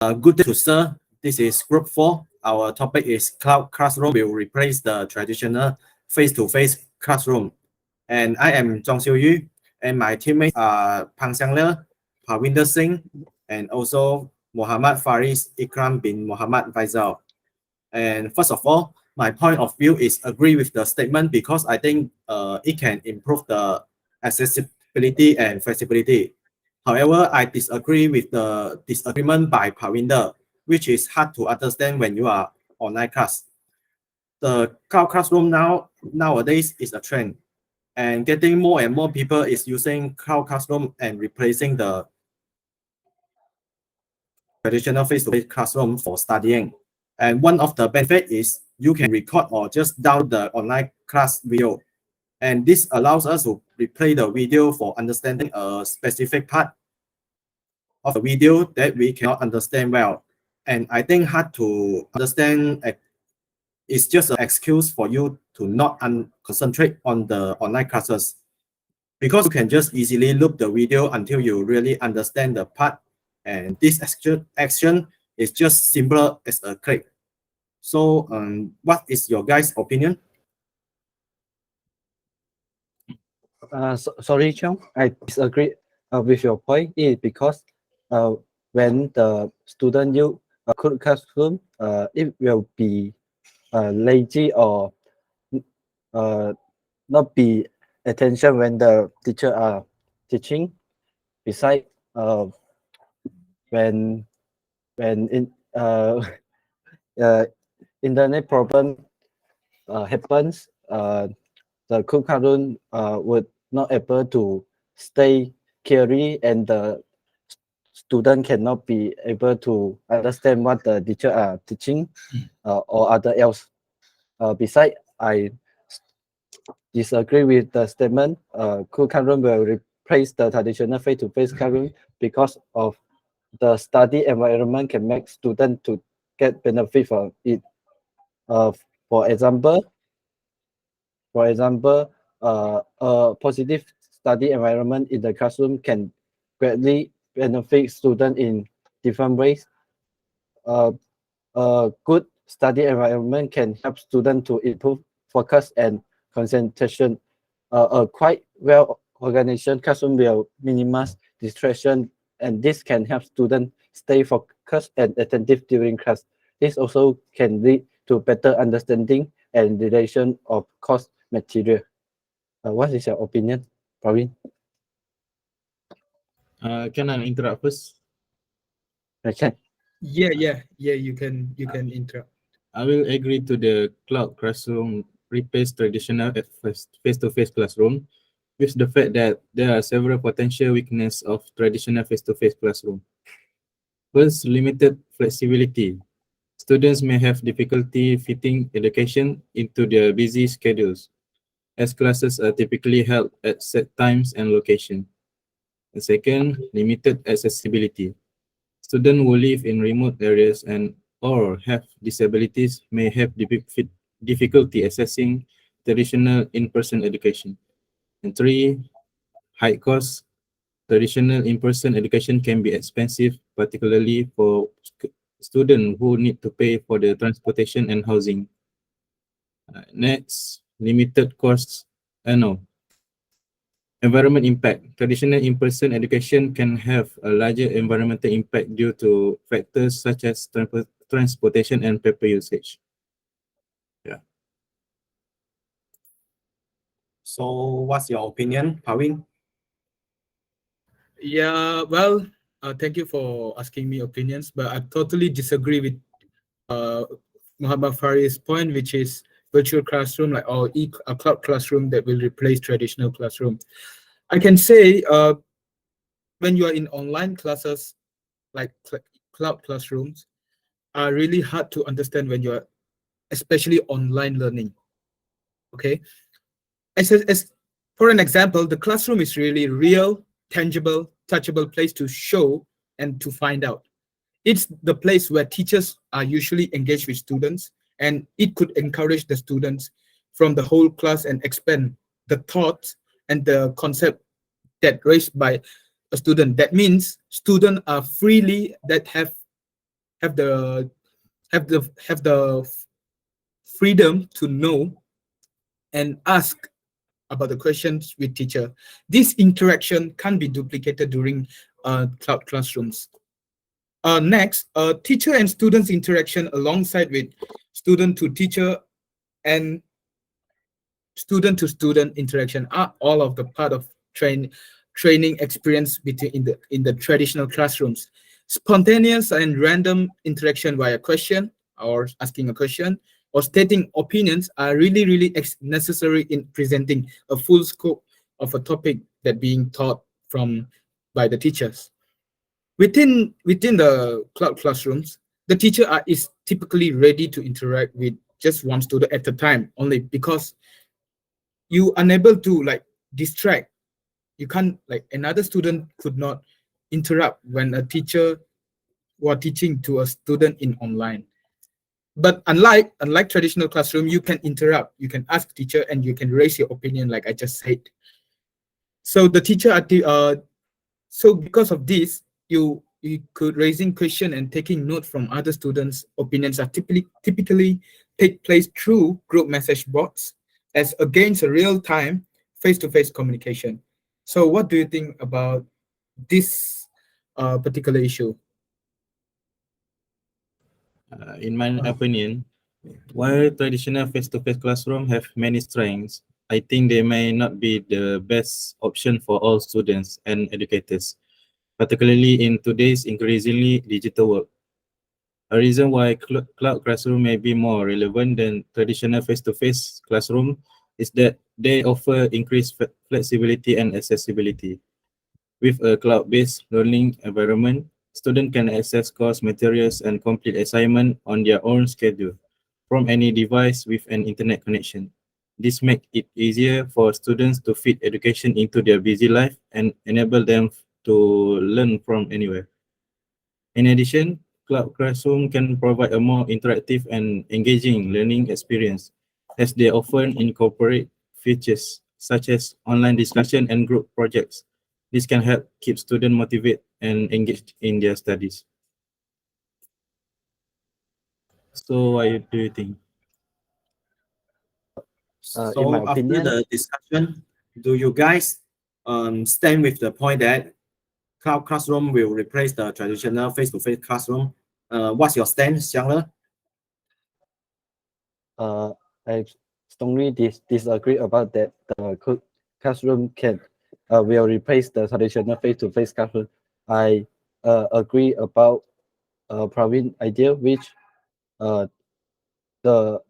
Good day to sir. This is Group 4. Our topic is Cloud Classroom will replace the traditional face-to-face classroom. And I am Chong Xiu, and my teammates are Phang, Parvinder Singh, and also Mohamad, Faris, Iqram bin Mohamad, Faizal. And first of all, my point of view is agree with the statement because I think it can improve the accessibility and flexibility. However, I disagree with the disagreement by Parvinder, which is hard to understand when you are online class. The cloud classroom nowadays is a trend, and getting more and more people is using cloud classroom and replacing the traditional face-to-face classroom for studying. And one of the benefits is you can record or just download the online class video. And this allows us to replay the video for understanding a specific part of the video that we cannot understand well. And I think hard to understand is just an excuse for you to not concentrate on the online classes. Because you can just easily loop the video until you really understand the part. And this action is just simple as a click. So what is your guys' opinion? Sorry, Chong, I disagree with your point. It is because when the student use a code classroom, it will be lazy or not be attention when the teacher are teaching. Besides, when in internet problem happens, the code classroom would not able to stay clearly, and the student cannot be able to understand what the teacher are teaching or other else. Besides, I disagree with the statement code classroom will replace the traditional face-to-face classroom because of the study environment can make students to get benefit from it. For example, a positive study environment in the classroom can greatly benefit students in different ways. A good study environment can help students to improve focus and concentration. A quite well-organized classroom will minimize distraction, and this can help students stay focused and attentive during class. This also can lead to better understanding and relation of course material. What is your opinion, Praveen? Can I interrupt first? Okay. Yeah. You can interrupt. I will agree to the cloud classroom replace traditional face-to-face classroom with the fact that there are several potential weaknesses of traditional face-to-face classroom. First, limited flexibility. Students may have difficulty fitting education into their busy schedules, as classes are typically held at set times and location. And second, limited accessibility. Students who live in remote areas and or have disabilities may have difficulty accessing traditional in-person education. And three, high cost. Traditional in-person education can be expensive, particularly for students who need to pay for the transportation and housing. Next, limited costs. Environment impact. Traditional in-person education can have a larger environmental impact due to factors such as transportation and paper usage. Yeah. So what's your opinion, Parvin? Yeah, well, thank you for asking me opinions, but I totally disagree with Mohamad Faris' point, which is virtual classroom, like a cloud classroom that will replace traditional classroom. I can say when you are in online classes, like cloud classrooms, are really hard to understand when you are, especially online learning. Okay, as for an example, the classroom is really real, tangible, touchable place to show and to find out. It's the place where teachers are usually engaged with students, and it could encourage the students from the whole class and expand the thoughts and the concept that raised by a student. That means students are freely that have have the freedom to know and ask about the questions with teacher. This interaction can be duplicated during cloud classrooms. Next, teacher and students interaction alongside with student to teacher and student to student interaction are all of the part of training experience between in the traditional classrooms. Spontaneous and random interaction via question or asking a question or stating opinions are really necessary in presenting a full scope of a topic that being taught from by the teachers. Within the cloud classrooms, the teacher is typically ready to interact with just one student at a time, only because you unable to like distract. You can't, like, another student could not interrupt when a teacher was teaching to a student in online. But unlike traditional classroom, you can interrupt, you can ask teacher, and you can raise your opinion, like I just said. So the teacher so because of this, you could raising question and taking note from other students' opinions are typically take place through group message boards as against a real-time face-to-face communication. So what do you think about this particular issue? In my opinion, while traditional face-to-face classroom have many strengths, I think they may not be the best option for all students and educators, particularly in today's increasingly digital world. A reason why cloud classroom may be more relevant than traditional face-to-face classroom is that they offer increased flexibility and accessibility. With a cloud-based learning environment, students can access course materials and complete assignment on their own schedule from any device with an internet connection. This makes it easier for students to fit education into their busy life and enable them to learn from anywhere. In addition, cloud classroom can provide a more interactive and engaging learning experience as they often incorporate features such as online discussion and group projects. This can help keep students motivated and engaged in their studies. So what do you think? In my So after opinion, the discussion, do you guys stand with the point that cloud classroom will replace the traditional face-to-face classroom? What's your stance, Xiang? I strongly disagree about that. The classroom will replace the traditional face-to-face classroom. I agree about Praveen idea, which the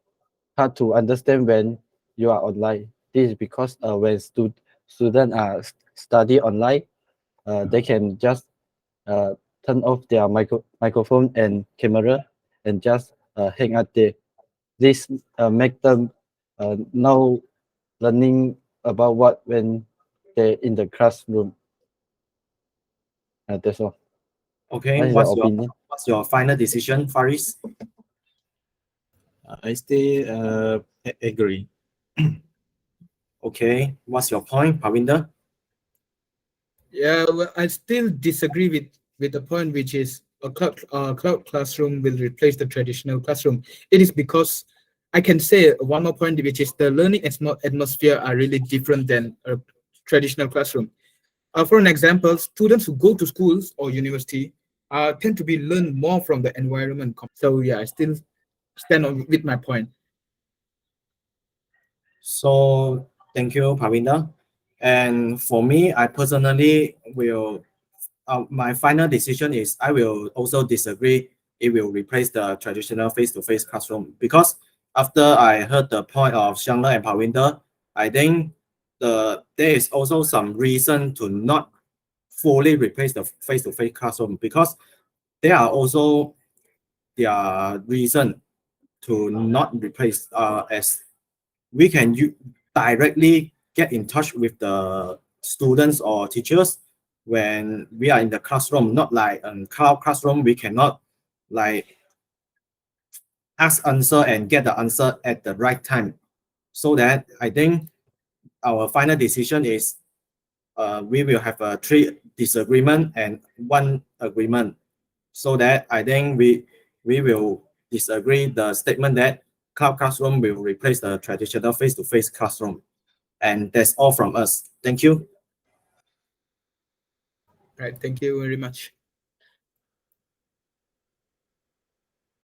hard to understand when you are online. This is because when students are study online, they can just turn off their microphone and camera and just hang out there. This make them know learning about what when they're in the classroom. That's all. Okay, What is your opinion? what's your final decision, Faris? I still agree. Okay, what's your point, Parvinder? Yeah, well, I still disagree with the point, which is a cloud classroom will replace the traditional classroom. It is because I can say one more point, which is the learning atmosphere are really different than a traditional classroom. For an example, students who go to schools or university tend to be learn more from the environment. So yeah, I still stand on with my point. So thank you, Parvinder. And for me, I personally will, my final decision is I will also disagree. It will replace the traditional face-to-face classroom because after I heard the point of Xiang and Parvinder, I think there is also some reason to not fully replace the face-to-face classroom because there are also their reason to not replace as we can directly get in touch with the students or teachers when we are in the classroom, not like in cloud classroom, we cannot like ask answer and get the answer at the right time. So that I think our final decision is we will have a 3 disagreement and 1 agreement. So that I think we will disagree the statement that cloud classroom will replace the traditional face-to-face classroom. And that's all from us. Thank you. Right. Thank you very much.